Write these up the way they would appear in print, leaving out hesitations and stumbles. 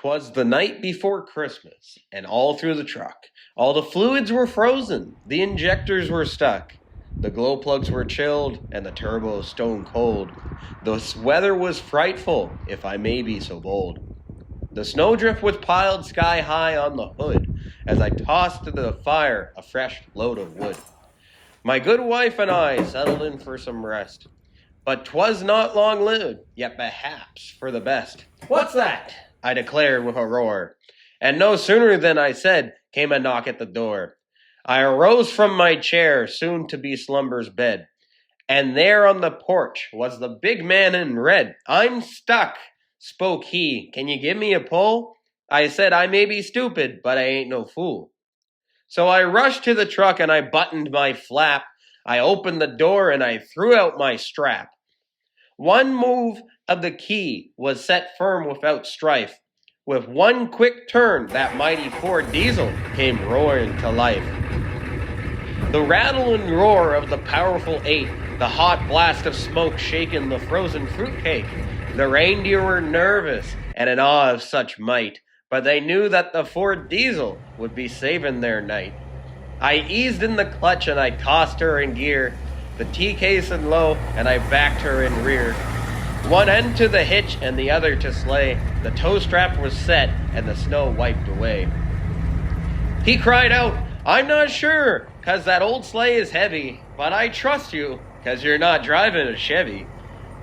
'Twas the night before Christmas, and all through the truck, all the fluids were frozen, the injectors were stuck, the glow plugs were chilled, and the turbo stone cold. The weather was frightful, if I may be so bold. The snowdrift was piled sky high on the hood, as I tossed to the fire a fresh load of wood. My good wife and I settled in for some rest, but 'twas not long lived, yet perhaps for the best. "What's that?" I declared with a roar, and no sooner than I said came a knock at the door. I arose from my chair, soon to be slumber's bed, and there on the porch was the big man in red. "I'm stuck," spoke he, "can you give me a pull?" I said, "I may be stupid, but I ain't no fool." So I rushed to the truck and I buttoned my flap. I opened the door and I threw out my strap. One move of the key was set firm without strife. With one quick turn, that mighty Ford diesel came roaring to life. The rattle and roar of the powerful eight, the hot blast of smoke shaking the frozen fruitcake. The reindeer were nervous and in awe of such might, but they knew that the Ford diesel would be saving their night. I eased in the clutch and I tossed her in gear, the T-case in low, and I backed her in rear. One end to the hitch and the other to sleigh, the tow strap was set and the snow wiped away. He cried out, "I'm not sure, 'cause that old sleigh is heavy, but I trust you, 'cause you're not driving a Chevy."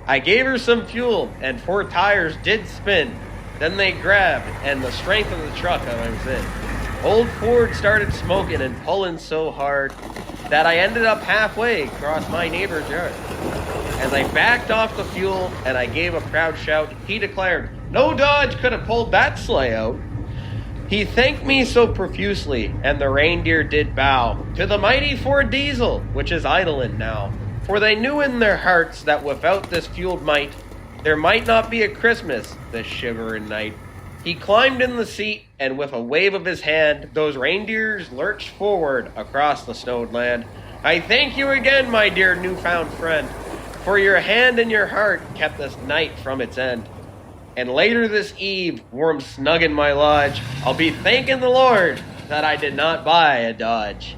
I gave her some fuel and 4 tires did spin, then they grabbed and the strength of the truck I was in. Old Ford started smoking and pulling so hard that I ended up halfway across my neighbor's yard. As I backed off the fuel and I gave a proud shout, he declared, "No Dodge could have pulled that sleigh out." He thanked me so profusely, and the reindeer did bow to the mighty Ford diesel, which is idling now. For they knew in their hearts that without this fueled might, there might not be a Christmas this shivering night. He climbed in the seat, and with a wave of his hand, those reindeers lurched forward across the snowed land. "I thank you again, my dear newfound friend, for your hand and your heart kept this night from its end. And later this eve, warm snug in my lodge, I'll be thanking the Lord that I did not buy a Dodge."